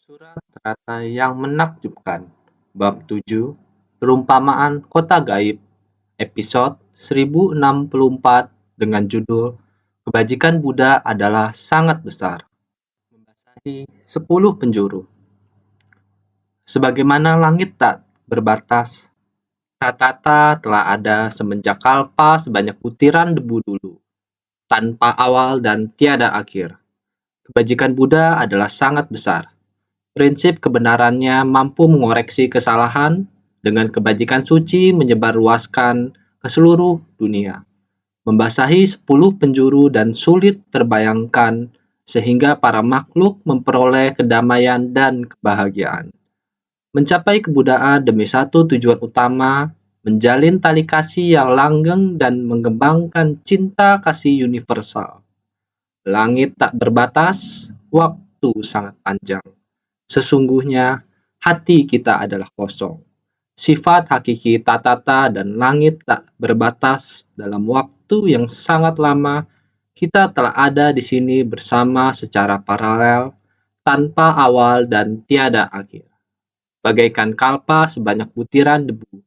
Surat Terata yang Menakjubkan Bab 7 Perumpamaan Kota Gaib Episode 1064 dengan judul Kebajikan Buddha adalah sangat besar. Membasahi 10 penjuru. Sebagaimana langit tak berbatas, Tatata telah ada semenjak kalpa sebanyak butiran debu dulu, tanpa awal dan tiada akhir. Kebajikan Buddha adalah sangat besar. Prinsip kebenarannya mampu mengoreksi kesalahan dengan kebajikan suci menyebarluaskan ke seluruh dunia, membasahi 10 penjuru dan sulit terbayangkan sehingga para makhluk memperoleh kedamaian dan kebahagiaan. Mencapai kebudaan demi satu tujuan utama, menjalin tali kasih yang langgeng dan mengembangkan cinta kasih universal. Langit tak berbatas, waktu sangat panjang. Sesungguhnya, hati kita adalah kosong. Sifat hakiki tatata dan langit tak berbatas dalam waktu yang sangat lama, kita telah ada di sini bersama secara paralel, tanpa awal dan tiada akhir. Bagaikan kalpa sebanyak butiran debu,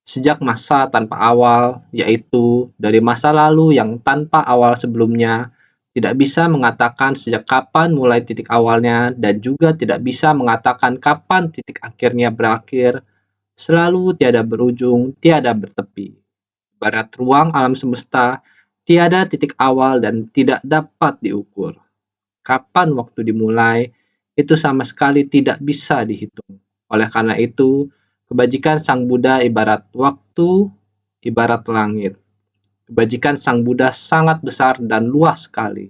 sejak masa tanpa awal, yaitu dari masa lalu yang tanpa awal sebelumnya, tidak bisa mengatakan sejak kapan mulai titik awalnya dan juga tidak bisa mengatakan kapan titik akhirnya berakhir, selalu tiada berujung, tiada bertepi. Ibarat ruang alam semesta, tiada titik awal dan tidak dapat diukur. Kapan waktu dimulai, itu sama sekali tidak bisa dihitung. Oleh karena itu, kebajikan Sang Buddha ibarat waktu, ibarat langit. Kebajikan Sang Buddha sangat besar dan luas sekali.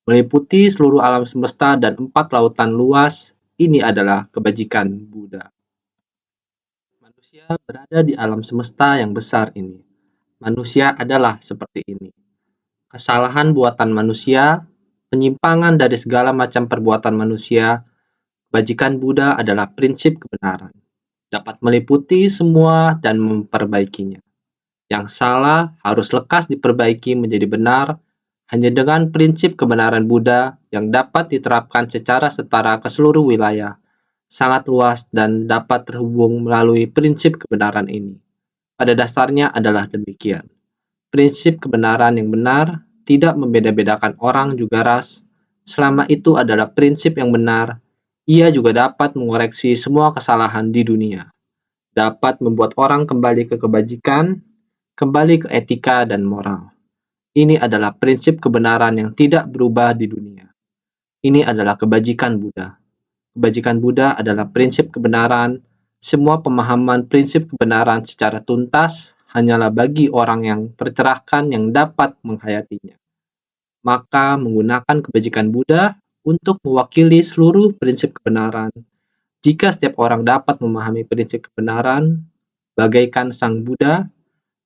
Meliputi seluruh alam semesta dan 4 lautan luas, ini adalah kebajikan Buddha. Manusia berada di alam semesta yang besar ini. Manusia adalah seperti ini. Kesalahan buatan manusia, penyimpangan dari segala macam perbuatan manusia, kebajikan Buddha adalah prinsip kebenaran. Dapat meliputi semua dan memperbaikinya. Yang salah harus lekas diperbaiki menjadi benar hanya dengan prinsip kebenaran Buddha yang dapat diterapkan secara setara ke seluruh wilayah, sangat luas dan dapat terhubung melalui prinsip kebenaran ini. Pada dasarnya adalah demikian. Prinsip kebenaran yang benar tidak membeda-bedakan orang juga ras. Selama itu adalah prinsip yang benar, ia juga dapat mengoreksi semua kesalahan di dunia. Dapat membuat orang kembali ke kebajikan, kembali ke etika dan moral. Ini adalah prinsip kebenaran yang tidak berubah di dunia. Ini adalah kebajikan Buddha. Kebajikan Buddha adalah prinsip kebenaran. Semua pemahaman prinsip kebenaran secara tuntas hanyalah bagi orang yang tercerahkan yang dapat menghayatinya. Maka menggunakan kebajikan Buddha untuk mewakili seluruh prinsip kebenaran. Jika setiap orang dapat memahami prinsip kebenaran, bagaikan Sang Buddha,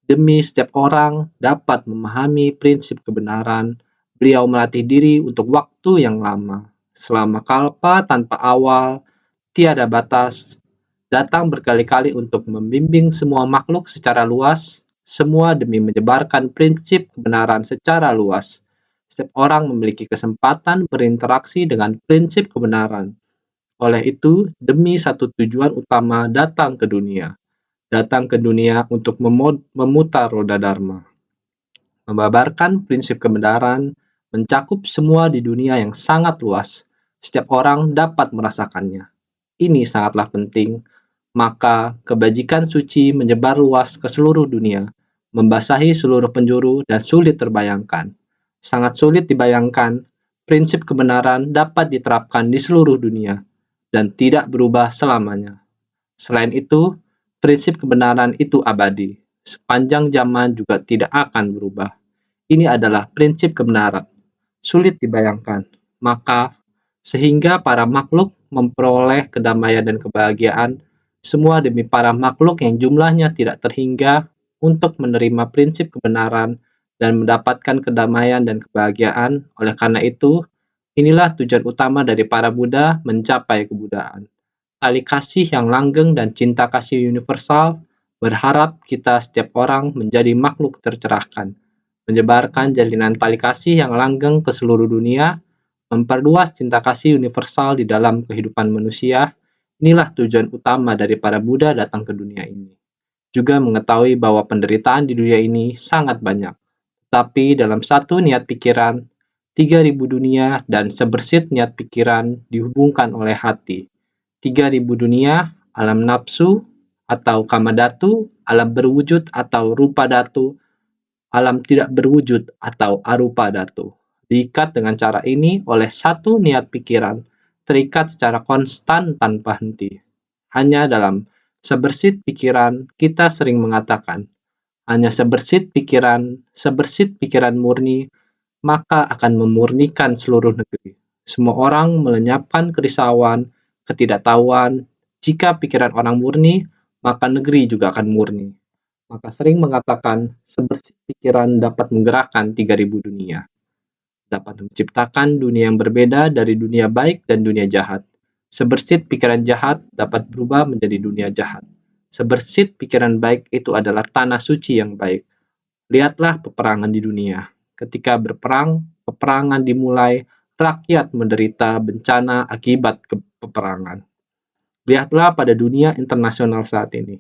demi setiap orang dapat memahami prinsip kebenaran, beliau melatih diri untuk waktu yang lama, selama kalpa tanpa awal, tiada batas, datang berkali-kali untuk membimbing semua makhluk secara luas, semua demi menyebarkan prinsip kebenaran secara luas. Setiap orang memiliki kesempatan berinteraksi dengan prinsip kebenaran. Oleh itu, demi satu tujuan utama datang ke dunia. Datang ke dunia untuk memutar roda dharma. Membabarkan prinsip kebenaran mencakup semua di dunia yang sangat luas. Setiap orang dapat merasakannya. Ini sangatlah penting. Maka kebajikan suci menyebar luas ke seluruh dunia, membasahi seluruh penjuru dan sulit terbayangkan. Sangat sulit dibayangkan, prinsip kebenaran dapat diterapkan di seluruh dunia dan tidak berubah selamanya. Selain itu, prinsip kebenaran itu abadi. Sepanjang zaman juga tidak akan berubah. Ini adalah prinsip kebenaran. Sulit dibayangkan. Maka, sehingga para makhluk memperoleh kedamaian dan kebahagiaan, semua demi para makhluk yang jumlahnya tidak terhingga untuk menerima prinsip kebenaran dan mendapatkan kedamaian dan kebahagiaan. Oleh karena itu, inilah tujuan utama dari para Buddha mencapai kebudaan. Tali kasih yang langgeng dan cinta kasih universal berharap kita setiap orang menjadi makhluk tercerahkan, menyebarkan jalinan tali kasih yang langgeng ke seluruh dunia, Memperluas cinta kasih universal di dalam kehidupan manusia, inilah tujuan utama dari para Buddha datang ke dunia ini. Juga mengetahui bahwa penderitaan di dunia ini sangat banyak. Tapi dalam satu niat pikiran, 3.000 dunia dan sebersit niat pikiran dihubungkan oleh hati. 3.000 dunia, alam nafsu atau kamadatu, alam berwujud atau rupa datu, alam tidak berwujud atau arupa datu. Diikat dengan cara ini oleh satu niat pikiran, terikat secara konstan tanpa henti. Hanya dalam sebersit pikiran kita sering mengatakan, hanya sebersit pikiran murni, maka akan memurnikan seluruh negeri. Semua orang melenyapkan kerisauan, ketidaktahuan. Jika pikiran orang murni, maka negeri juga akan murni. Maka sering mengatakan, sebersit pikiran dapat menggerakkan 3.000 dunia. Dapat menciptakan dunia yang berbeda dari dunia baik dan dunia jahat. Sebersit pikiran jahat dapat berubah menjadi dunia jahat. Sebersit pikiran baik itu adalah tanah suci yang baik. Lihatlah peperangan di dunia. Ketika berperang, peperangan dimulai, rakyat menderita bencana akibat peperangan. Lihatlah pada dunia internasional saat ini.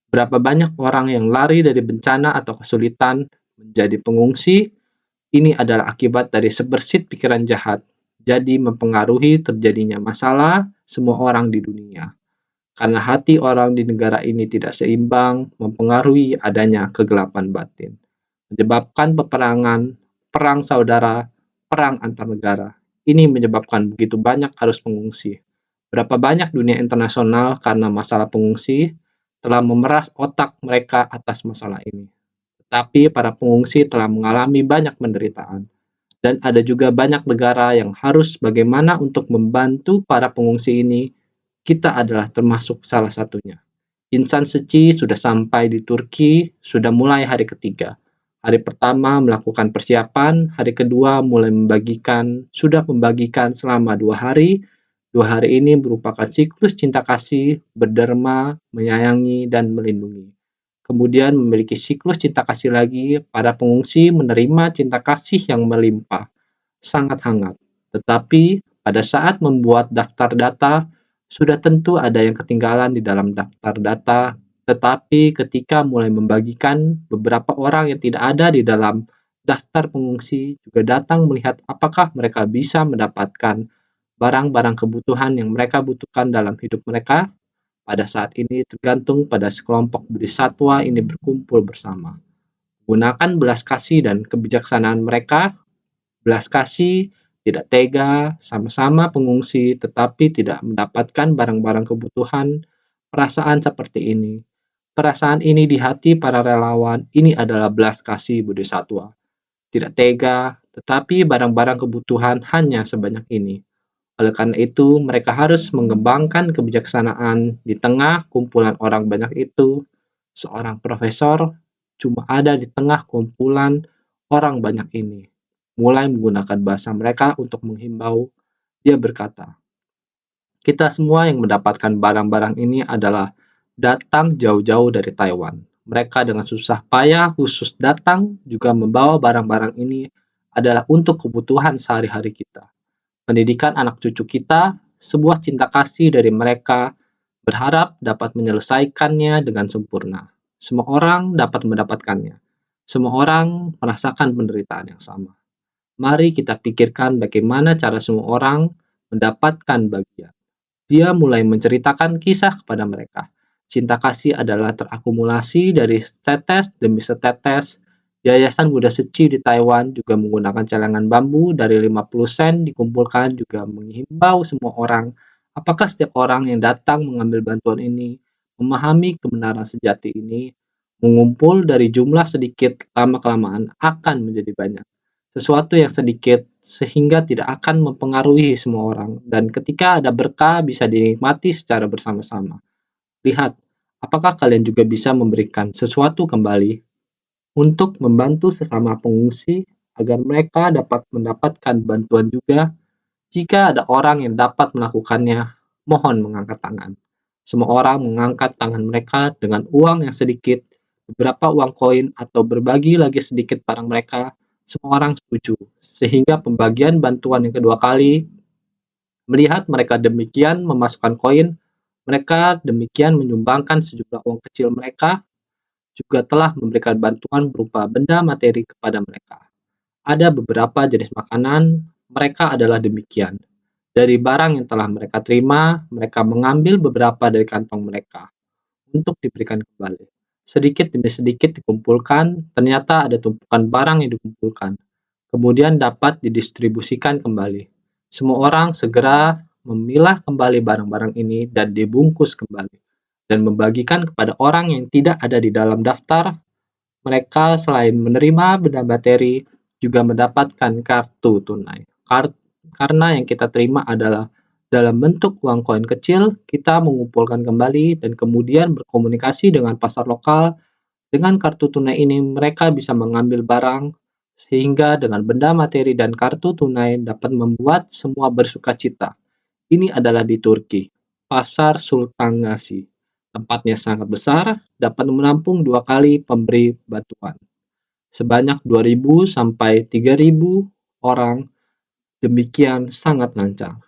Berapa banyak orang yang lari dari bencana atau kesulitan menjadi pengungsi, ini adalah akibat dari sebersit pikiran jahat. Jadi mempengaruhi terjadinya masalah semua orang di dunia. Karena hati orang di negara ini tidak seimbang, mempengaruhi adanya kegelapan batin. Menyebabkan peperangan, perang saudara, perang antar negara. Ini menyebabkan begitu banyak arus pengungsi. Berapa banyak dunia internasional karena masalah pengungsi telah memeras otak mereka atas masalah ini. Tetapi para pengungsi telah mengalami banyak penderitaan. Dan ada juga banyak negara yang harus bagaimana untuk membantu para pengungsi ini. Kita adalah termasuk salah satunya. Insan Seci sudah sampai di Turki, sudah mulai hari ketiga. Hari pertama melakukan persiapan, hari kedua mulai sudah membagikan selama 2 hari. 2 hari ini merupakan siklus cinta kasih, berderma, menyayangi, dan melindungi. Kemudian memiliki siklus cinta kasih lagi, para pengungsi menerima cinta kasih yang melimpah, sangat hangat. Tetapi pada saat membuat daftar data, sudah tentu ada yang ketinggalan di dalam daftar data, tetapi ketika mulai membagikan, beberapa orang yang tidak ada di dalam daftar pengungsi juga datang melihat apakah mereka bisa mendapatkan barang-barang kebutuhan yang mereka butuhkan dalam hidup mereka. Pada saat ini tergantung pada sekelompok bodhisattva ini berkumpul bersama. Gunakan belas kasih dan kebijaksanaan mereka. Belas kasih, tidak tega, sama-sama pengungsi tetapi tidak mendapatkan barang-barang kebutuhan. Perasaan seperti ini. Perasaan ini di hati para relawan, ini adalah belas kasih bodhisattva. Tidak tega, tetapi barang-barang kebutuhan hanya sebanyak ini. Oleh karena itu, mereka harus mengembangkan kebijaksanaan di tengah kumpulan orang banyak itu. Seorang profesor cuma ada di tengah kumpulan orang banyak ini. Mulai menggunakan bahasa mereka untuk menghimbau. Dia berkata, kita semua yang mendapatkan barang-barang ini adalah datang jauh-jauh dari Taiwan. Mereka dengan susah payah khusus datang juga membawa barang-barang ini adalah untuk kebutuhan sehari-hari kita. Pendidikan anak cucu kita, sebuah cinta kasih dari mereka, berharap dapat menyelesaikannya dengan sempurna. Semua orang dapat mendapatkannya. Semua orang merasakan penderitaan yang sama. Mari kita pikirkan bagaimana cara semua orang mendapatkan bagian. Dia mulai menceritakan kisah kepada mereka. Cinta kasih adalah terakumulasi dari setetes demi setetes. Yayasan Buddha Seci di Taiwan juga menggunakan celengan bambu dari 50 sen dikumpulkan juga menghimbau semua orang. Apakah setiap orang yang datang mengambil bantuan ini memahami kebenaran sejati ini? Mengumpul dari jumlah sedikit lama-kelamaan akan menjadi banyak. Sesuatu yang sedikit sehingga tidak akan mempengaruhi semua orang. Dan ketika ada berkah bisa dinikmati secara bersama-sama. Lihat, apakah kalian juga bisa memberikan sesuatu kembali untuk membantu sesama pengungsi agar mereka dapat mendapatkan bantuan juga. Jika ada orang yang dapat melakukannya, mohon mengangkat tangan. Semua orang mengangkat tangan mereka dengan uang yang sedikit, beberapa uang koin atau berbagi lagi sedikit barang mereka. Semua orang setuju, sehingga pembagian bantuan yang kedua kali. Melihat mereka demikian memasukkan koin, mereka demikian menyumbangkan sejumlah uang kecil mereka, juga telah memberikan bantuan berupa benda materi kepada mereka. Ada beberapa jenis makanan, mereka adalah demikian. Dari barang yang telah mereka terima, mereka mengambil beberapa dari kantong mereka untuk diberikan kembali. Sedikit demi sedikit dikumpulkan, ternyata ada tumpukan barang yang dikumpulkan, kemudian dapat didistribusikan kembali. Semua orang segera memilah kembali barang-barang ini dan dibungkus kembali, dan membagikan kepada orang yang tidak ada di dalam daftar. Mereka selain menerima benda materi, juga mendapatkan kartu tunai. Karena yang kita terima adalah dalam bentuk uang koin kecil, kita mengumpulkan kembali dan kemudian berkomunikasi dengan pasar lokal. Dengan kartu tunai ini, mereka bisa mengambil barang, sehingga dengan benda materi dan kartu tunai dapat membuat semua bersukacita. Ini adalah di Turki, Pasar Sultanasi. Tempatnya sangat besar, dapat menampung 2 kali pemberi bantuan. Sebanyak 2.000 sampai 3.000 orang, demikian sangat lancar.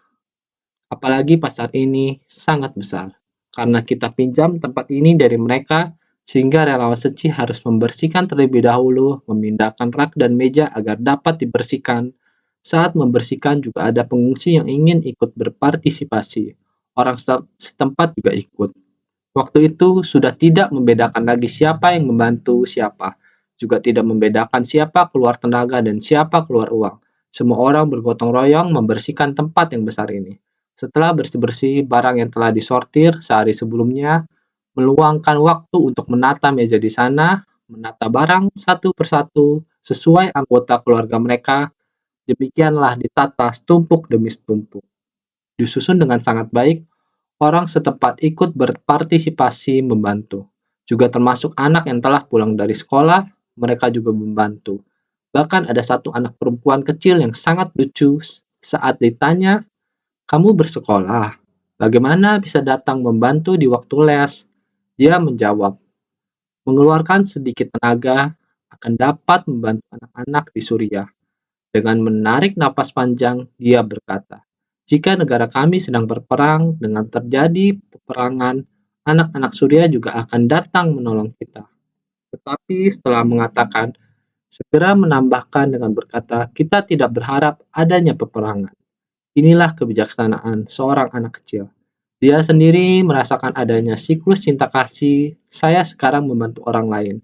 Apalagi pasar ini sangat besar, karena kita pinjam tempat ini dari mereka, sehingga relawan seci harus membersihkan terlebih dahulu, memindahkan rak dan meja agar dapat dibersihkan. Saat membersihkan juga ada pengungsi yang ingin ikut berpartisipasi. Orang setempat juga ikut. Waktu itu sudah tidak membedakan lagi siapa yang membantu siapa, juga tidak membedakan siapa keluar tenaga dan siapa keluar uang. Semua orang bergotong royong membersihkan tempat yang besar ini. Setelah bersih-bersih barang yang telah disortir sehari sebelumnya, meluangkan waktu untuk menata meja di sana, menata barang satu persatu sesuai anggota keluarga mereka. Demikianlah ditata setumpuk demi setumpuk. Disusun dengan sangat baik. Orang setempat ikut berpartisipasi membantu. Juga termasuk anak yang telah pulang dari sekolah, mereka juga membantu. Bahkan ada satu anak perempuan kecil yang sangat lucu. Saat ditanya, "Kamu bersekolah? Bagaimana bisa datang membantu di waktu les?" Dia menjawab, "Mengeluarkan sedikit tenaga akan dapat membantu anak-anak di Suriah." Dengan menarik napas panjang, dia berkata, "Jika negara kami sedang berperang dengan terjadi peperangan, anak-anak Suriah juga akan datang menolong kita." Tetapi setelah mengatakan, segera menambahkan dengan berkata, "Kita tidak berharap adanya peperangan." Inilah kebijaksanaan seorang anak kecil. Dia sendiri merasakan adanya siklus cinta kasih. Saya sekarang membantu orang lain.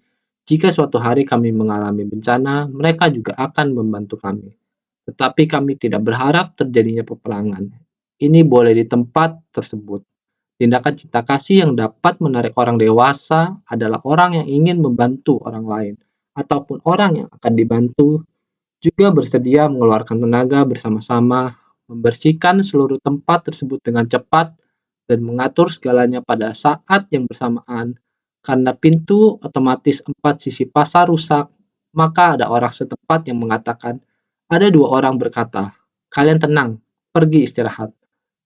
Jika suatu hari kami mengalami bencana, mereka juga akan membantu kami. Tetapi kami tidak berharap terjadinya peperangan. Ini boleh di tempat tersebut. Tindakan cinta kasih yang dapat menarik orang dewasa adalah orang yang ingin membantu orang lain, ataupun orang yang akan dibantu, juga bersedia mengeluarkan tenaga bersama-sama, membersihkan seluruh tempat tersebut dengan cepat, dan mengatur segalanya pada saat yang bersamaan. Karena pintu otomatis 4 sisi pasar rusak, maka ada orang setempat yang mengatakan, ada 2 orang berkata, "Kalian tenang, pergi istirahat.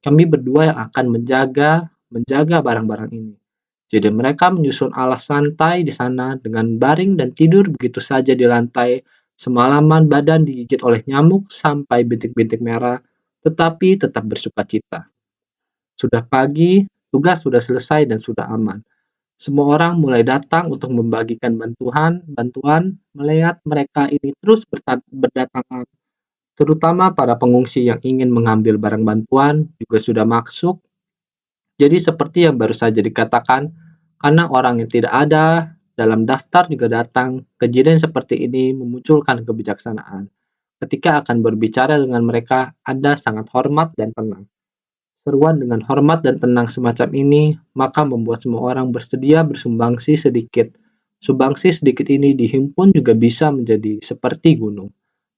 Kami berdua yang akan menjaga barang-barang ini." Jadi mereka menyusun alas lantai di sana dengan baring dan tidur begitu saja di lantai. Semalaman badan digigit oleh nyamuk sampai bintik-bintik merah, tetapi tetap bersukacita. Sudah pagi, tugas sudah selesai dan sudah aman. Semua orang mulai datang untuk membagikan bantuan. Melihat mereka ini terus berdatangan, terutama para pengungsi yang ingin mengambil barang bantuan juga sudah masuk. Jadi seperti yang baru saja dikatakan, karena orang yang tidak ada dalam daftar juga datang, kejadian seperti ini memunculkan kebijaksanaan. Ketika akan berbicara dengan mereka, Anda sangat hormat dan tenang. Seruan dengan hormat dan tenang semacam ini, maka membuat semua orang bersedia bersumbangsi sedikit. Sumbangsi sedikit ini dihimpun juga bisa menjadi seperti gunung.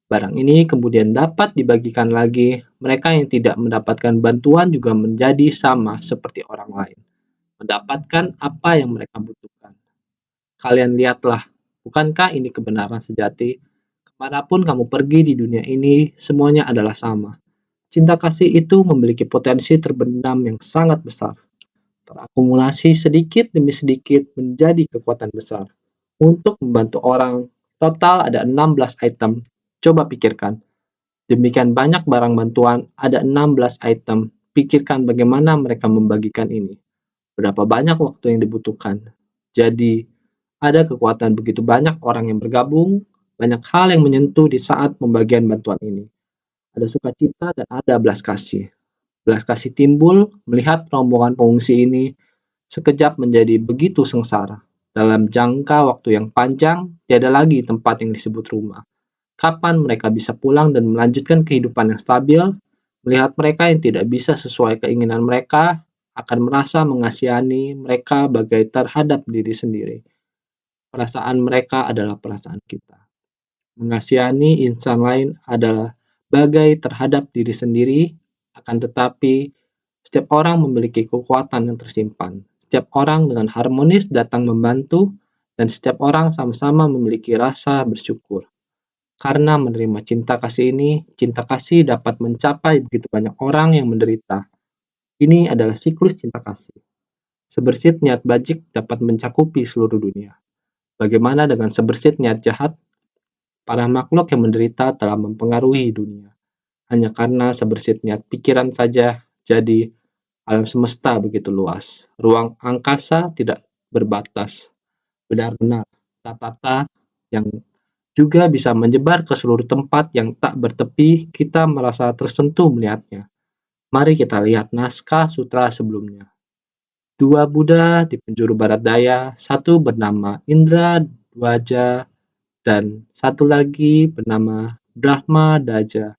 Barang ini kemudian dapat dibagikan lagi. Mereka yang tidak mendapatkan bantuan juga menjadi sama seperti orang lain, mendapatkan apa yang mereka butuhkan. Kalian lihatlah, bukankah ini kebenaran sejati? Kemanapun kamu pergi di dunia ini, semuanya adalah sama. Cinta kasih itu memiliki potensi terbenam yang sangat besar, terakumulasi sedikit demi sedikit menjadi kekuatan besar. Untuk membantu orang, total ada 16 item. Coba pikirkan, demikian banyak barang bantuan, ada 16 item. Pikirkan bagaimana mereka membagikan ini. Berapa banyak waktu yang dibutuhkan. Jadi, ada kekuatan begitu banyak orang yang bergabung, banyak hal yang menyentuh di saat pembagian bantuan ini. Ada sukacita dan ada belas kasih. Belas kasih timbul melihat rombongan pengungsi ini sekejap menjadi begitu sengsara. Dalam jangka waktu yang panjang, tiada lagi tempat yang disebut rumah. Kapan mereka bisa pulang dan melanjutkan kehidupan yang stabil? Melihat mereka yang tidak bisa sesuai keinginan mereka, akan merasa mengasihani mereka bagai terhadap diri sendiri. Perasaan mereka adalah perasaan kita. Mengasihani insan lain adalah bagai terhadap diri sendiri, akan tetapi setiap orang memiliki kekuatan yang tersimpan. Setiap orang dengan harmonis datang membantu, dan setiap orang sama-sama memiliki rasa bersyukur. Karena menerima cinta kasih ini, cinta kasih dapat mencapai begitu banyak orang yang menderita. Ini adalah siklus cinta kasih. Sebersit niat bajik dapat mencakupi seluruh dunia. Bagaimana dengan sebersit niat jahat? Para makhluk yang menderita telah mempengaruhi dunia. Hanya karena sebersit niat pikiran saja, jadi alam semesta begitu luas. Ruang angkasa tidak berbatas. Benar-benar, tata yang juga bisa menyebar ke seluruh tempat yang tak bertepi, kita merasa tersentuh melihatnya. Mari kita lihat naskah sutra sebelumnya. Dua Buddha di penjuru barat daya, satu bernama Indra Dwaja dan satu lagi bernama Brahma Daja.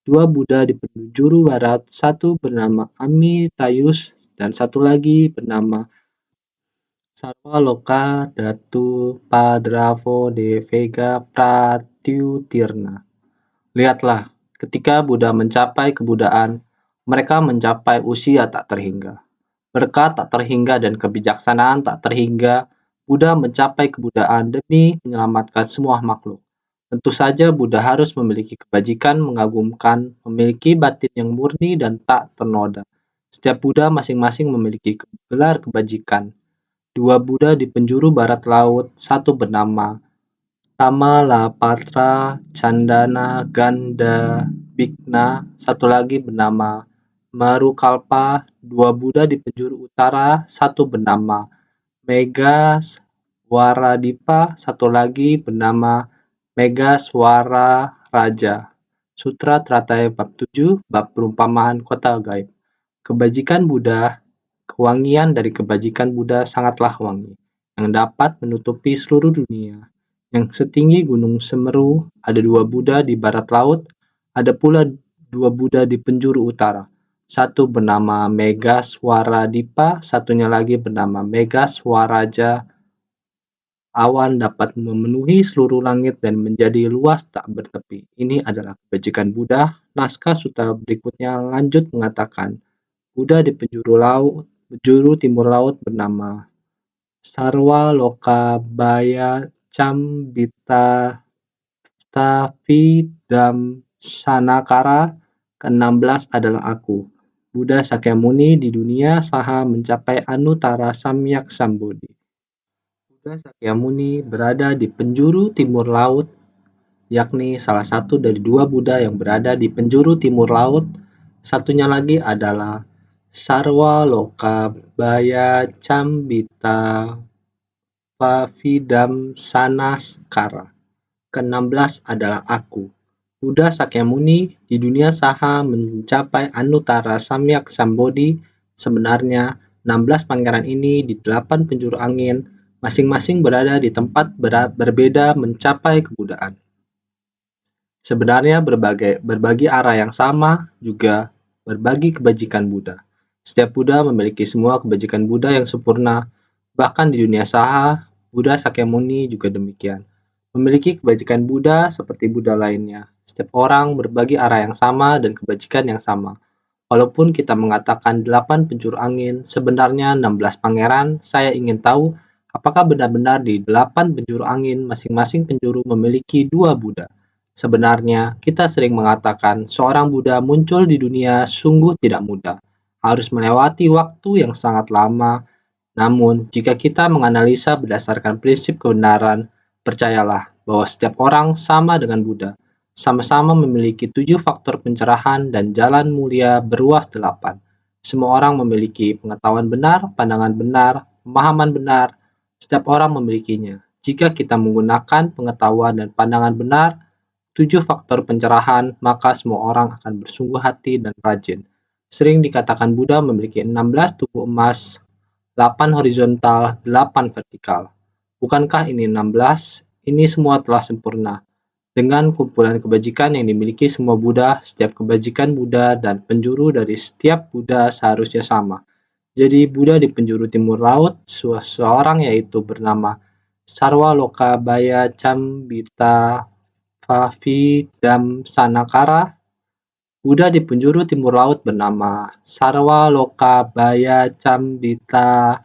Dua Buddha di penjuru barat, satu bernama Amitayus dan satu lagi bernama Sarvaloka Datu Padravo de Vega Pratyutirna. Lihatlah, ketika Buddha mencapai kebudaan, mereka mencapai usia tak terhingga. Berkat tak terhingga dan kebijaksanaan tak terhingga, Buddha mencapai kebudaan demi menyelamatkan semua makhluk. Tentu saja Buddha harus memiliki kebajikan mengagumkan, memiliki batin yang murni dan tak ternoda. Setiap Buddha masing-masing memiliki gelar kebajikan. Dua Buddha di penjuru barat laut, satu bernama Tamalapatra Candana Ganda Bigna, satu lagi bernama Marukalpa. Dua Buddha di penjuru utara, satu bernama Megaswaradipa, satu lagi bernama Megaswara Raja. Sutra Teratai Bab 7, Bab Perumpamaan Kota Gaib. Kebajikan Buddha, kewangian dari kebajikan Buddha sangatlah wangi, yang dapat menutupi seluruh dunia. Yang setinggi Gunung Semeru, ada dua Buddha di barat laut, ada pula dua Buddha di penjuru utara. Satu bernama Megaswaradipa, satunya lagi bernama Megaswaraja. Awan dapat memenuhi seluruh langit dan menjadi luas tak bertepi. Ini adalah kebajikan Buddha. Naskah sutra berikutnya lanjut mengatakan, Buddha di penjuru timur laut bernama Sarwa Loka Baya Cambita Tafidam Sanakara. Ke-16 adalah aku. Buddha Sakyamuni di dunia saha mencapai Anuttara Samyak Sambodhi. Buddha Sakyamuni berada di penjuru timur laut, yakni salah satu dari dua Buddha yang berada di penjuru timur laut. Satunya lagi adalah Sarwa Loka Baya Cambita Pavidam Sanaskara. Ke-16 adalah aku. Buddha Sakyamuni di dunia saha mencapai Anuttara Samyak Sambodhi. Sebenarnya 16 pangeran ini di 8 penjuru angin masing-masing berada di tempat berbeda mencapai kebudaan. Sebenarnya berbagi arah yang sama juga berbagi kebajikan Buddha. Setiap Buddha memiliki semua kebajikan Buddha yang sempurna. Bahkan di dunia saha, Buddha Sakyamuni juga demikian. Memiliki kebajikan Buddha seperti Buddha lainnya. Setiap orang berbagi arah yang sama dan kebajikan yang sama. Walaupun kita mengatakan 8 penjuru angin, sebenarnya 16 pangeran, saya ingin tahu apakah benar-benar di 8 penjuru angin masing-masing penjuru memiliki 2 Buddha. Sebenarnya, kita sering mengatakan seorang Buddha muncul di dunia sungguh tidak mudah. Harus melewati waktu yang sangat lama. Namun, jika kita menganalisa berdasarkan prinsip kebenaran, percayalah bahwa setiap orang sama dengan Buddha. sama-sama memiliki 7 faktor pencerahan dan jalan mulia beruas 8. Semua orang memiliki pengetahuan benar, pandangan benar, pemahaman benar. Setiap orang memilikinya. Jika kita menggunakan pengetahuan dan pandangan benar, 7 faktor pencerahan, maka semua orang akan bersungguh hati dan rajin. Sering dikatakan Buddha memiliki 16 tubuh emas, 8 horizontal, 8 vertikal. Bukankah ini 16? Ini semua telah sempurna. Dengan kumpulan kebajikan yang dimiliki semua Buddha, setiap kebajikan Buddha dan penjuru dari setiap Buddha seharusnya sama. Jadi Buddha di penjuru timur laut, seorang yaitu bernama Sarwalokabaya Cambita Sanakara. Buddha di penjuru timur laut bernama Sarwalokabaya Cambita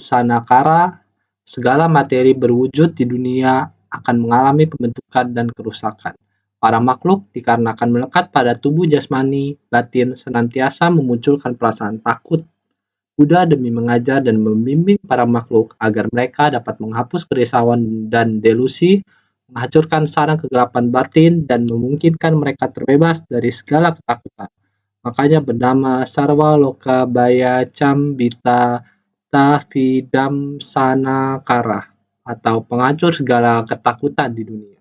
Sanakara. Segala materi berwujud di dunia akan mengalami pembentukan dan kerusakan. Para makhluk dikarenakan melekat pada tubuh jasmani, batin senantiasa memunculkan perasaan takut. Buddha demi mengajar dan membimbing para makhluk agar mereka dapat menghapus kerisauan dan delusi, menghancurkan sarang kegelapan batin, dan memungkinkan mereka terbebas dari segala ketakutan. Makanya bernama Sarwalokabaya Cambita Sanakara, atau penghancur segala ketakutan di dunia.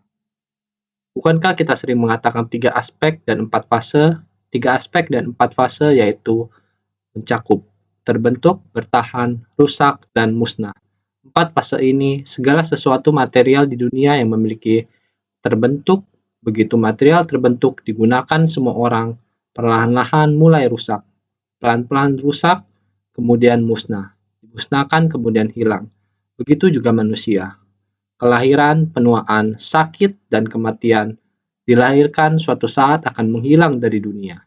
Bukankah kita sering mengatakan 3 aspek dan 4 fase? 3 aspek dan 4 fase yaitu mencakup, terbentuk, bertahan, rusak, dan musnah. 4 fase ini, segala sesuatu material di dunia yang memiliki terbentuk, begitu material terbentuk digunakan semua orang, perlahan-lahan mulai rusak. Pelan-pelan rusak, kemudian musnah. Dimusnahkan, kemudian hilang. Begitu juga manusia. Kelahiran, penuaan, sakit, dan kematian dilahirkan suatu saat akan menghilang dari dunia.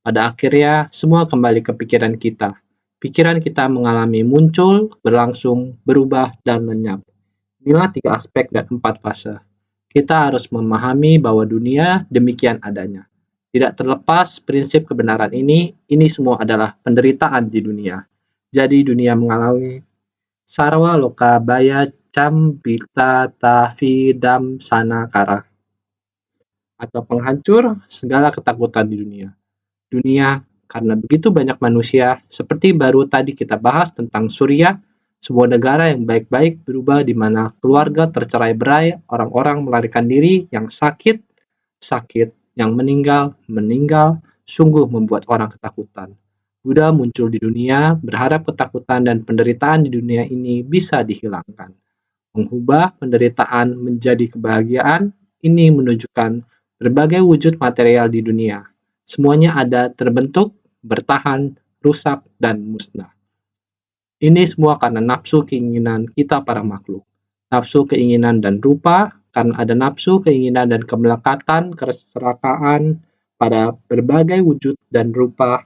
Pada akhirnya, semua kembali ke pikiran kita. Pikiran kita mengalami muncul, berlangsung, berubah, dan lenyap. Inilah 3 aspek dan 4 fase. Kita harus memahami bahwa dunia demikian adanya. Tidak terlepas prinsip kebenaran ini semua adalah penderitaan di dunia. Jadi dunia mengalami Sarwalokabaya Cambita Sanakara, atau penghancur segala ketakutan di dunia. Dunia karena begitu banyak manusia, seperti baru tadi kita bahas tentang Surya, sebuah negara yang baik-baik berubah di mana keluarga tercerai-berai, orang-orang melarikan diri, yang sakit, yang meninggal, sungguh membuat orang ketakutan. Buddha muncul di dunia, berharap ketakutan dan penderitaan di dunia ini bisa dihilangkan. Mengubah penderitaan menjadi kebahagiaan, ini menunjukkan berbagai wujud material di dunia. Semuanya ada, terbentuk, bertahan, rusak, dan musnah. Ini semua karena nafsu keinginan kita para makhluk. Nafsu keinginan dan rupa, karena ada nafsu keinginan dan kemelekatan, keserakahan pada berbagai wujud dan rupa,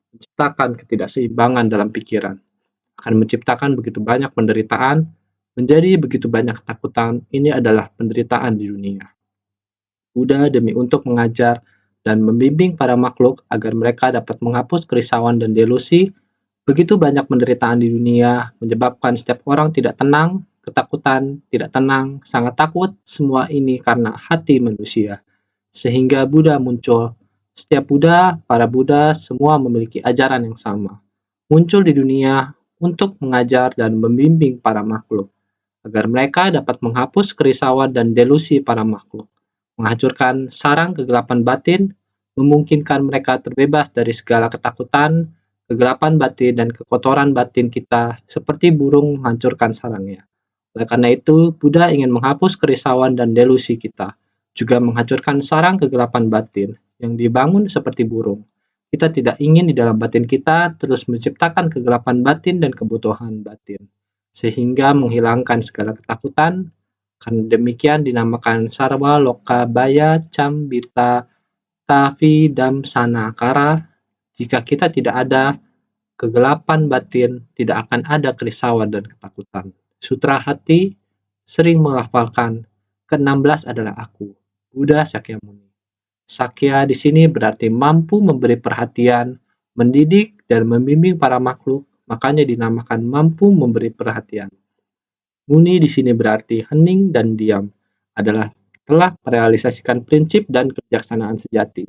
menciptakan ketidakseimbangan dalam pikiran. Akan menciptakan begitu banyak penderitaan, menjadi begitu banyak ketakutan. Ini adalah penderitaan di dunia. Buddha demi untuk mengajar dan membimbing para makhluk agar mereka dapat menghapus kerisauan dan delusi. Begitu banyak penderitaan di dunia menyebabkan setiap orang tidak tenang, ketakutan, tidak tenang, sangat takut. Semua ini karena hati manusia. Sehingga Buddha muncul. Setiap Buddha, para Buddha, semua memiliki ajaran yang sama. Muncul di dunia untuk mengajar dan membimbing para makhluk, agar mereka dapat menghapus kerisauan dan delusi para makhluk, menghancurkan sarang kegelapan batin, memungkinkan mereka terbebas dari segala ketakutan, kegelapan batin, dan kekotoran batin kita, seperti burung menghancurkan sarangnya. Oleh karena itu, Buddha ingin menghapus kerisauan dan delusi kita, juga menghancurkan sarang kegelapan batin yang dibangun seperti burung. Kita tidak ingin di dalam batin kita terus menciptakan kegelapan batin dan kebutuhan batin, sehingga menghilangkan segala ketakutan. Karena demikian dinamakan Sarwalokabaya Cambita Sanakara. Jika kita tidak ada kegelapan batin, tidak akan ada kerisauan dan ketakutan. Sutra Hati sering melafalkan, ke-16 adalah aku, Buddha Sakyamuni. Sakya di sini berarti mampu memberi perhatian, mendidik, dan membimbing para makhluk, makanya dinamakan mampu memberi perhatian. Muni di sini berarti hening dan diam, adalah telah merealisasikan prinsip dan kebijaksanaan sejati.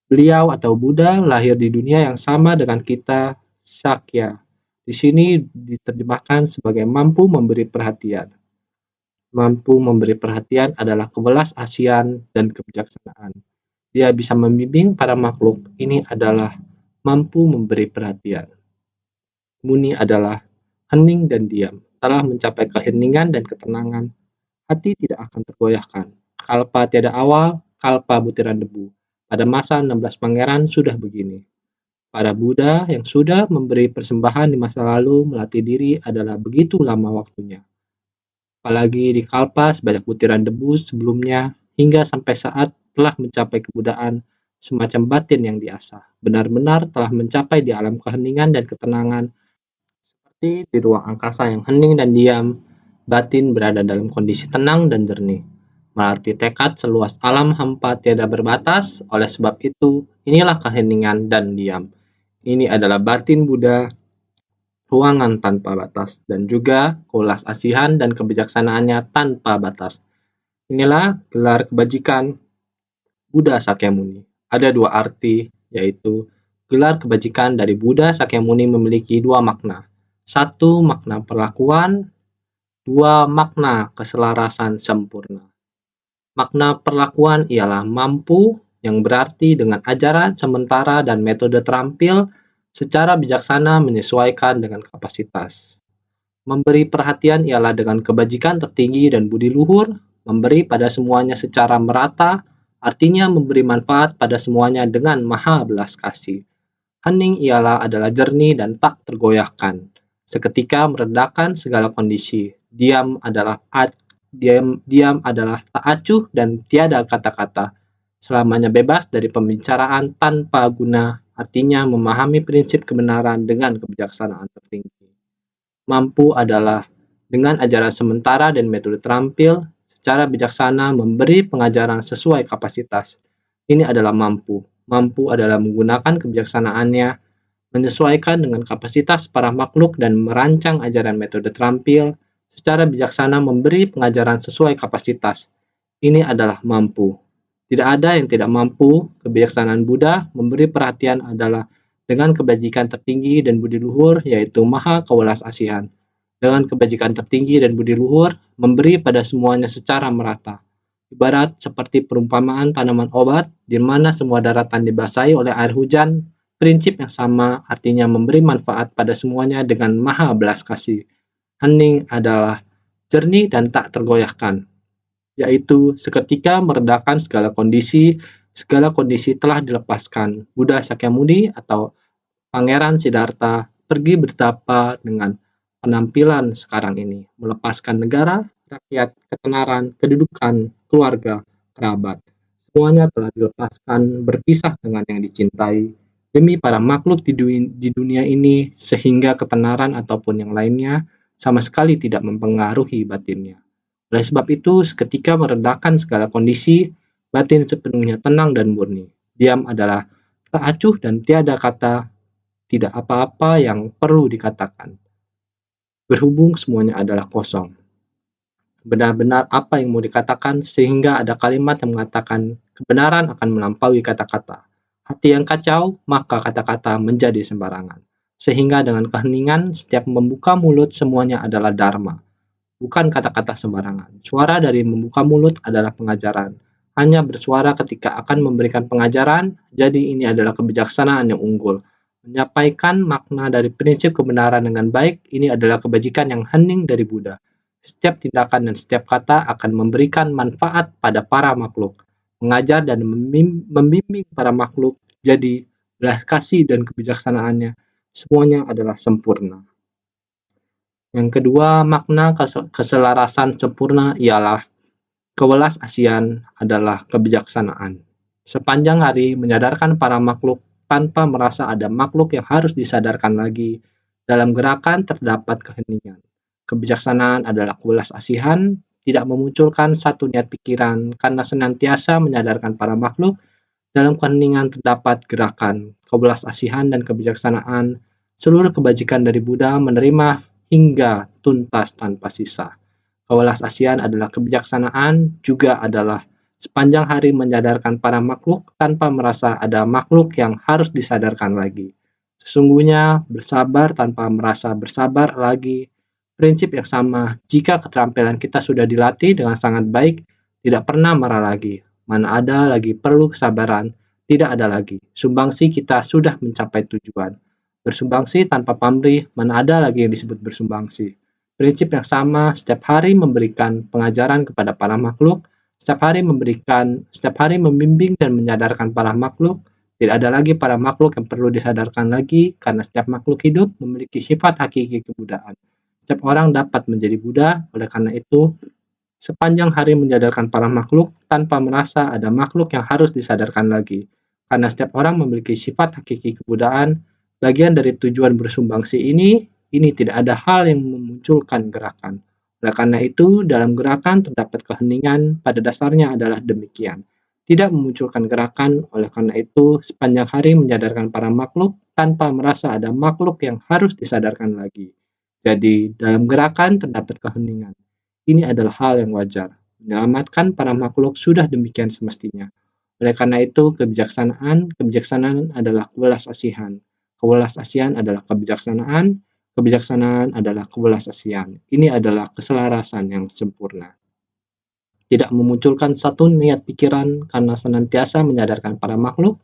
Beliau atau Buddha lahir di dunia yang sama dengan kita, Sakya. Di sini diterjemahkan sebagai mampu memberi perhatian. Mampu memberi perhatian adalah kewelas asian dan kebijaksanaan. Dia bisa membimbing para makhluk. Ini adalah mampu memberi perhatian. Muni adalah hening dan diam. Telah mencapai keheningan dan ketenangan, hati tidak akan tergoyahkan. Kalpa tiada awal, kalpa butiran debu. Pada masa 16 pangeran sudah begini. Para Buddha yang sudah memberi persembahan di masa lalu melatih diri adalah begitu lama waktunya. Apalagi di kalpa sebanyak butiran debu sebelumnya hingga sampai saat telah mencapai kebudaan semacam batin yang diasah. Benar-benar telah mencapai di alam keheningan dan ketenangan. Seperti di ruang angkasa yang hening dan diam, batin berada dalam kondisi tenang dan jernih. Melatih tekad seluas alam hampa tiada berbatas, oleh sebab itu, inilah keheningan dan diam. Ini adalah batin Buddha, ruangan tanpa batas, dan juga kewelas asihan dan kebijaksanaannya tanpa batas. Inilah gelar kebajikan Buddha Sakyamuni. Ada dua arti, yaitu gelar kebajikan dari Buddha Sakyamuni memiliki dua makna. Satu, makna perlakuan. Dua, makna keselarasan sempurna. Makna perlakuan ialah mampu, yang berarti dengan ajaran sementara dan metode terampil secara bijaksana menyesuaikan dengan kapasitas. Memberi perhatian ialah dengan kebajikan tertinggi dan budi luhur, memberi pada semuanya secara merata, artinya memberi manfaat pada semuanya dengan maha belas kasih. Hening adalah jernih dan tak tergoyahkan. Seketika meredakan segala kondisi. Diam adalah tak acuh dan tiada kata-kata. Selamanya bebas dari pembicaraan tanpa guna, artinya memahami prinsip kebenaran dengan kebijaksanaan tertinggi. Mampu adalah dengan ajaran sementara dan metode terampil, secara bijaksana memberi pengajaran sesuai kapasitas. Ini adalah mampu. Mampu adalah menggunakan kebijaksanaannya, menyesuaikan dengan kapasitas para makhluk dan merancang ajaran metode terampil, secara bijaksana memberi pengajaran sesuai kapasitas. Ini adalah mampu. Tidak ada yang tidak mampu. Kebijaksanaan Buddha memberi perhatian adalah dengan kebajikan tertinggi dan budi luhur, yaitu maha kewelas asihan. Dengan kebajikan tertinggi dan budi luhur, memberi pada semuanya secara merata. Ibarat seperti perumpamaan tanaman obat, di mana semua daratan dibasahi oleh air hujan, prinsip yang sama artinya memberi manfaat pada semuanya dengan maha belas kasih. Hening adalah jernih dan tak tergoyahkan, yaitu seketika meredakan segala kondisi telah dilepaskan. Buddha Sakyamuni atau Pangeran Siddhartha pergi bertapa dengan penampilan sekarang ini, melepaskan negara, rakyat, ketenaran, kedudukan, keluarga, kerabat. Semuanya telah dilepaskan, berpisah dengan yang dicintai, demi para makhluk di dunia ini, sehingga ketenaran ataupun yang lainnya sama sekali tidak mempengaruhi batinnya. Oleh sebab itu, seketika meredakan segala kondisi, batin sepenuhnya tenang dan murni. Diam adalah tak acuh dan tiada kata, tidak apa-apa yang perlu dikatakan. Berhubung semuanya adalah kosong. Benar-benar apa yang mau dikatakan sehingga ada kalimat yang mengatakan kebenaran akan melampaui kata-kata. Hati yang kacau, maka kata-kata menjadi sembarangan. Sehingga dengan keheningan, setiap membuka mulut semuanya adalah dharma. Bukan kata-kata sembarangan. Suara dari membuka mulut adalah pengajaran. Hanya bersuara ketika akan memberikan pengajaran, jadi ini adalah kebijaksanaan yang unggul. Menyampaikan makna dari prinsip kebenaran dengan baik, ini adalah kebajikan yang hening dari Buddha. Setiap tindakan dan setiap kata akan memberikan manfaat pada para makhluk. Mengajar dan membimbing para makhluk, jadi belas kasih dan kebijaksanaannya, semuanya adalah sempurna. Yang kedua, makna keselarasan sempurna ialah kewelas asihan adalah kebijaksanaan. Sepanjang hari menyadarkan para makhluk tanpa merasa ada makhluk yang harus disadarkan lagi. Dalam gerakan terdapat keheningan. Kebijaksanaan adalah kewelas asihan, tidak memunculkan satu niat pikiran karena senantiasa menyadarkan para makhluk. Dalam keheningan terdapat gerakan, kewelas asihan dan kebijaksanaan. Seluruh kebajikan dari Buddha menerima hingga tuntas tanpa sisa. Kewelas-asihan adalah kebijaksanaan, juga adalah sepanjang hari menyadarkan para makhluk tanpa merasa ada makhluk yang harus disadarkan lagi. Sesungguhnya bersabar tanpa merasa bersabar lagi. Prinsip yang sama, jika keterampilan kita sudah dilatih dengan sangat baik, tidak pernah marah lagi. Mana ada lagi perlu kesabaran, tidak ada lagi. Sumbangsi kita sudah mencapai tujuan. Bersumbangsi tanpa pamrih, mana ada lagi yang disebut bersumbangsi. Prinsip yang sama, setiap hari memberikan pengajaran kepada para makhluk, setiap hari membimbing dan menyadarkan para makhluk. Tidak ada lagi para makhluk yang perlu disadarkan lagi, karena setiap makhluk hidup memiliki sifat hakiki kebudaan. Setiap orang dapat menjadi Buddha, oleh karena itu, sepanjang hari menyadarkan para makhluk tanpa merasa ada makhluk yang harus disadarkan lagi. Karena setiap orang memiliki sifat hakiki kebudaan, bagian dari tujuan bersumbangsi ini tidak ada hal yang memunculkan gerakan. Oleh karena itu, dalam gerakan terdapat keheningan, pada dasarnya adalah demikian. Tidak memunculkan gerakan, oleh karena itu, sepanjang hari menyadarkan para makhluk tanpa merasa ada makhluk yang harus disadarkan lagi. Jadi, dalam gerakan terdapat keheningan. Ini adalah hal yang wajar. Menyelamatkan para makhluk sudah demikian semestinya. Oleh karena itu, kebijaksanaan adalah welas asihan. Kewelas asihan adalah kebijaksanaan, kebijaksanaan adalah kewelas asihan. Ini adalah keselarasan yang sempurna. Tidak memunculkan satu niat pikiran karena senantiasa menyadarkan para makhluk.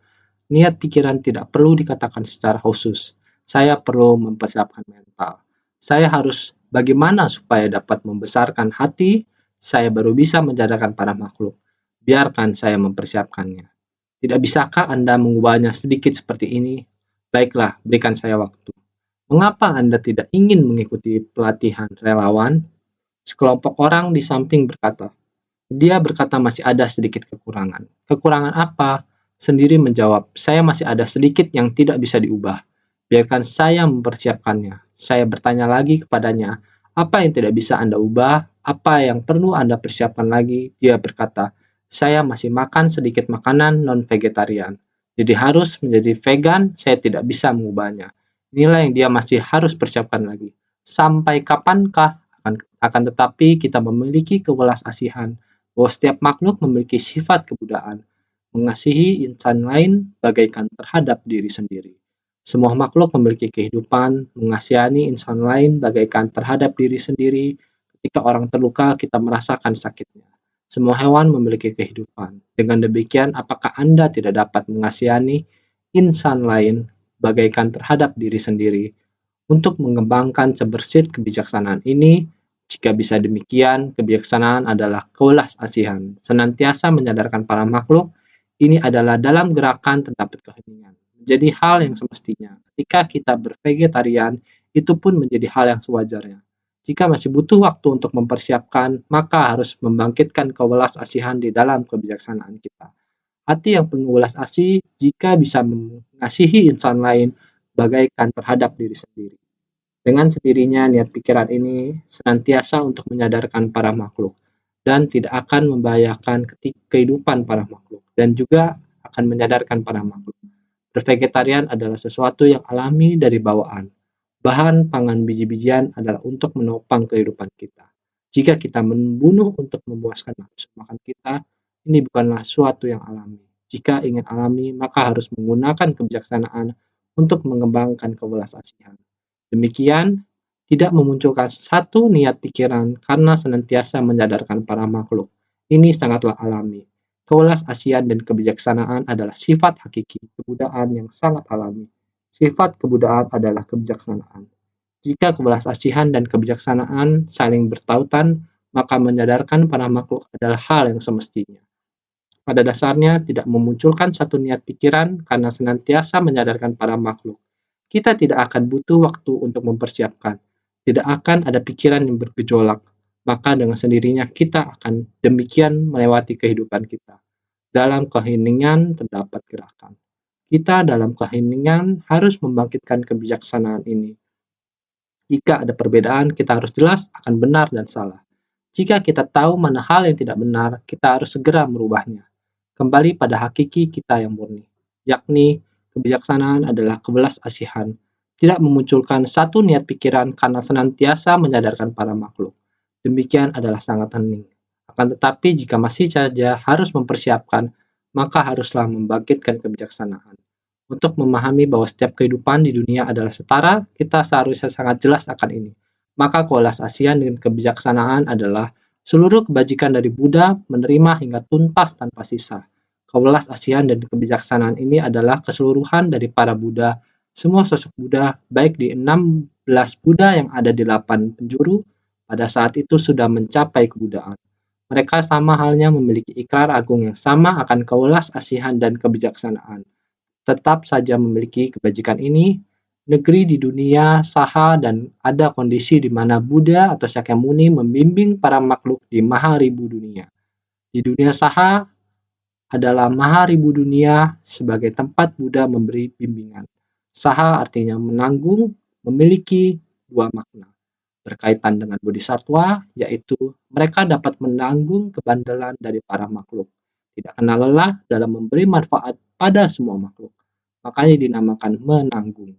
Niat pikiran tidak perlu dikatakan secara khusus. Saya perlu mempersiapkan mental. Saya harus bagaimana supaya dapat membesarkan hati, saya baru bisa menyadarkan para makhluk. Biarkan saya mempersiapkannya. Tidak bisakah Anda mengubahnya sedikit seperti ini? Baiklah, berikan saya waktu. Mengapa Anda tidak ingin mengikuti pelatihan relawan? Sekelompok orang di samping berkata. Dia berkata masih ada sedikit kekurangan. Kekurangan apa? Sendiri menjawab, saya masih ada sedikit yang tidak bisa diubah. Biarkan saya mempersiapkannya. Saya bertanya lagi kepadanya, apa yang tidak bisa Anda ubah? Apa yang perlu Anda persiapkan lagi? Dia berkata, saya masih makan sedikit makanan non-vegetarian. Jadi harus menjadi vegan, saya tidak bisa mengubahnya. Inilah yang dia masih harus persiapkan lagi. Sampai kapankah? Akan tetapi kita memiliki kewelas asihan bahwa setiap makhluk memiliki sifat kebudaan, mengasihi insan lain bagaikan terhadap diri sendiri. Semua makhluk memiliki kehidupan, mengasihani insan lain bagaikan terhadap diri sendiri. Ketika orang terluka, kita merasakan sakitnya. Semua hewan memiliki kehidupan. Dengan demikian, apakah Anda tidak dapat mengasihani insan lain bagaikan terhadap diri sendiri? Untuk mengembangkan sebersit kebijaksanaan ini, jika bisa demikian, kebijaksanaan adalah kewelas asihan, senantiasa menyadarkan para makhluk. Ini adalah dalam gerakan terdapat keheningan. Menjadi hal yang semestinya. Ketika kita bervegetarian, itu pun menjadi hal yang sewajarnya. Jika masih butuh waktu untuk mempersiapkan, maka harus membangkitkan kewelas asihan di dalam kebijaksanaan kita. Hati yang penuh welas asih jika bisa mengasihi insan lain bagaikan terhadap diri sendiri. Dengan sendirinya niat pikiran ini senantiasa untuk menyadarkan para makhluk dan tidak akan membahayakan kehidupan para makhluk dan juga akan menyadarkan para makhluk. Bervegetarian adalah sesuatu yang alami dari bawaan. Bahan pangan biji-bijian adalah untuk menopang kehidupan kita. Jika kita membunuh untuk memuaskan nafsu makan kita, ini bukanlah sesuatu yang alami. Jika ingin alami, maka harus menggunakan kebijaksanaan untuk mengembangkan kewelas asihan. Demikian, tidak memunculkan satu niat pikiran karena senantiasa menyadarkan para makhluk. Ini sangatlah alami. Kewelas asihan dan kebijaksanaan adalah sifat hakiki kebudaan yang sangat alami. Sifat kebudaan adalah kebijaksanaan. Jika kewelas asihan dan kebijaksanaan saling bertautan, maka menyadarkan para makhluk adalah hal yang semestinya. Pada dasarnya tidak memunculkan satu niat pikiran karena senantiasa menyadarkan para makhluk. Kita tidak akan butuh waktu untuk mempersiapkan. Tidak akan ada pikiran yang bergejolak. Maka dengan sendirinya kita akan demikian melewati kehidupan kita. Dalam keheningan terdapat gerakan. Kita dalam keheningan harus membangkitkan kebijaksanaan ini. Jika ada perbedaan, kita harus jelas akan benar dan salah. Jika kita tahu mana hal yang tidak benar, kita harus segera merubahnya. Kembali pada hakiki kita yang murni, yakni kebijaksanaan adalah kewelas asihan, tidak memunculkan satu niat pikiran karena senantiasa menyadarkan para makhluk. Demikian adalah sangat hening. Akan tetapi jika masih saja harus mempersiapkan, maka haruslah membangkitkan kebijaksanaan. Untuk memahami bahwa setiap kehidupan di dunia adalah setara, kita seharusnya sangat jelas akan ini. Maka kewelas ASEAN dengan kebijaksanaan adalah seluruh kebajikan dari Buddha menerima hingga tuntas tanpa sisa. Kewelas ASEAN dan kebijaksanaan ini adalah keseluruhan dari para Buddha, semua sosok Buddha, baik di 16 Buddha yang ada di 8 penjuru, pada saat itu sudah mencapai kebudaan. Mereka sama halnya memiliki ikrar agung yang sama akan kewelas ASEAN dan kebijaksanaan. Tetap saja memiliki kebajikan ini, negeri di dunia Saha dan ada kondisi di mana Buddha atau Shakyamuni membimbing para makhluk di Maharibu dunia. Di dunia Saha adalah Maharibu dunia sebagai tempat Buddha memberi bimbingan. Saha artinya menanggung, memiliki dua makna berkaitan dengan bodhisattva, yaitu mereka dapat menanggung kebandelan dari para makhluk, tidak kenal lelah dalam memberi manfaat pada semua makhluk. Makanya dinamakan menanggung.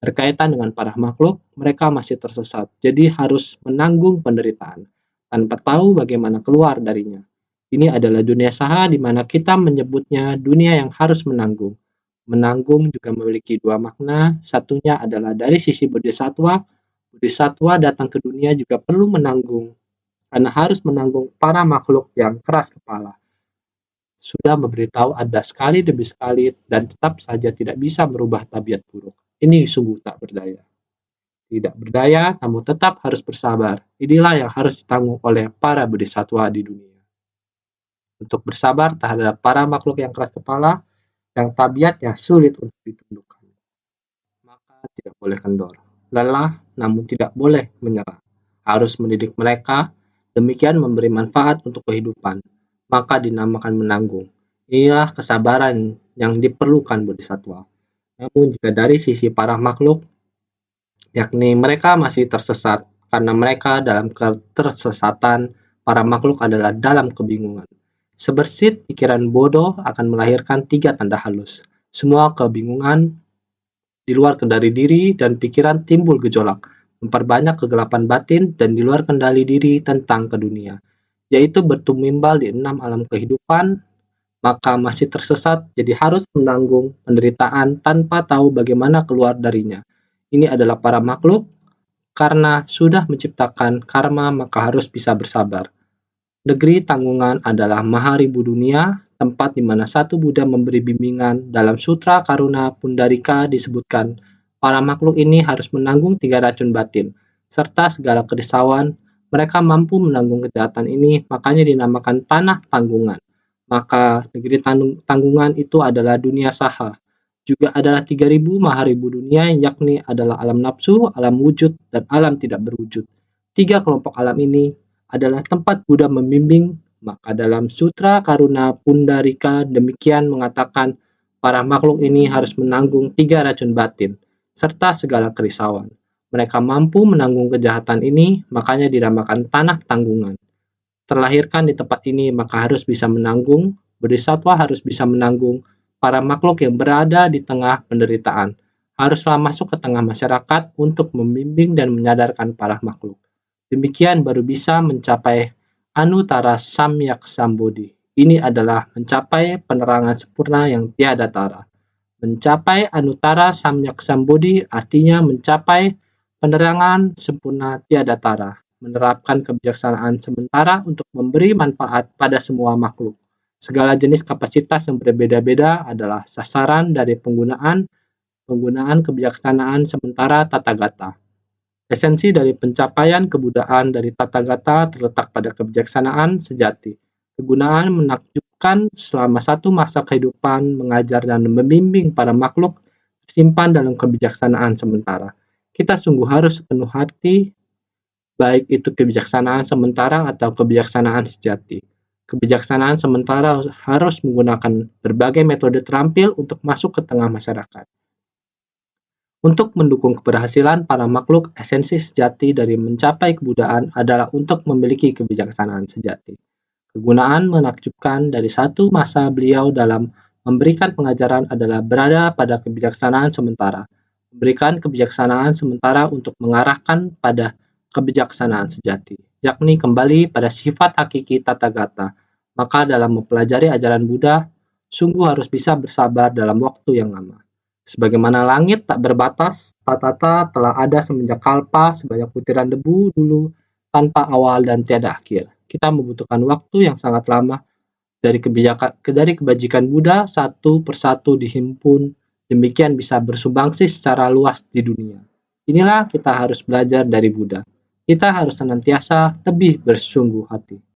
Berkaitan dengan para makhluk, mereka masih tersesat, jadi harus menanggung penderitaan, tanpa tahu bagaimana keluar darinya. Ini adalah dunia saha di mana kita menyebutnya dunia yang harus menanggung. Menanggung juga memiliki dua makna, satunya adalah dari sisi bodhisattva. Bodhisattva datang ke dunia juga perlu menanggung, karena harus menanggung para makhluk yang keras kepala. Sudah memberitahu ada sekali demi sekali dan tetap saja tidak bisa merubah tabiat buruk. Ini sungguh tak berdaya. Tidak berdaya, namun tetap harus bersabar. Inilah yang harus ditanggung oleh para bodhisattva di dunia. Untuk bersabar terhadap para makhluk yang keras kepala, yang tabiatnya sulit untuk ditundukkan. Maka tidak boleh kendor. Lelah, namun tidak boleh menyerah. Harus mendidik mereka, demikian memberi manfaat untuk kehidupan. Maka dinamakan menanggung. Inilah kesabaran yang diperlukan bodhisattva. Namun jika dari sisi para makhluk, yakni mereka masih tersesat, karena mereka dalam ketersesatan, para makhluk adalah dalam kebingungan. Sebersit pikiran bodoh akan melahirkan 3 tanda halus. Semua kebingungan di luar kendali diri dan pikiran timbul gejolak, memperbanyak kegelapan batin dan di luar kendali diri tentang ke dunia, yaitu bertumimbal di 6 alam kehidupan, maka masih tersesat jadi harus menanggung penderitaan tanpa tahu bagaimana keluar darinya. Ini adalah para makhluk, karena sudah menciptakan karma maka harus bisa bersabar. Negeri tanggungan adalah Maharibu dunia, tempat di mana satu Buddha memberi bimbingan. Dalam Sutra Karuna Pundarika disebutkan, para makhluk ini harus menanggung 3 racun batin, serta segala kerisauan. Mereka mampu menanggung kejahatan ini, makanya dinamakan tanah tanggungan. Maka negeri tanggungan itu adalah dunia saha. Juga adalah 3000 Maharibu dunia, yakni adalah alam nafsu, alam wujud, dan alam tidak berwujud. 3 kelompok alam ini adalah tempat Buddha membimbing, maka dalam Sutra Karuna Pundarika demikian mengatakan para makhluk ini harus menanggung 3 racun batin, serta segala kerisauan. Mereka mampu menanggung kejahatan ini, makanya dinamakan tanah tanggungan. Terlahirkan di tempat ini, maka harus bisa menanggung, bodhisattva harus bisa menanggung, para makhluk yang berada di tengah penderitaan. Haruslah masuk ke tengah masyarakat untuk membimbing dan menyadarkan para makhluk. Demikian baru bisa mencapai Anuttara Samyak Sambodhi. Ini adalah mencapai penerangan sempurna yang tiada tara. Mencapai Anuttara Samyak Sambodhi artinya mencapai penerangan sempurna tiada tara, menerapkan kebijaksanaan sementara untuk memberi manfaat pada semua makhluk. Segala jenis kapasitas yang berbeda-beda adalah sasaran dari penggunaan kebijaksanaan sementara Tathagata. Esensi dari pencapaian kebudayaan dari Tathagata terletak pada kebijaksanaan sejati. Kegunaan menakjubkan selama satu masa kehidupan mengajar dan membimbing para makhluk tersimpan dalam kebijaksanaan sementara. Kita sungguh harus sepenuh hati, baik itu kebijaksanaan sementara atau kebijaksanaan sejati. Kebijaksanaan sementara harus menggunakan berbagai metode terampil untuk masuk ke tengah masyarakat. Untuk mendukung keberhasilan para makhluk, esensi sejati dari mencapai kebudayaan adalah untuk memiliki kebijaksanaan sejati. Kegunaan menakjubkan dari satu masa beliau dalam memberikan pengajaran adalah berada pada kebijaksanaan sementara, memberikan kebijaksanaan sementara untuk mengarahkan pada kebijaksanaan sejati. yakni kembali pada sifat hakiki Tathagata. Maka dalam mempelajari ajaran Buddha, sungguh harus bisa bersabar dalam waktu yang lama. Sebagaimana langit tak berbatas, Tathata telah ada semenjak kalpa, sebanyak butiran debu dulu, tanpa awal dan tiada akhir. Kita membutuhkan waktu yang sangat lama dari kebajikan Buddha satu persatu dihimpun, demikian bisa bersumbangsi secara luas di dunia. Inilah kita harus belajar dari Buddha. Kita harus senantiasa lebih bersungguh hati.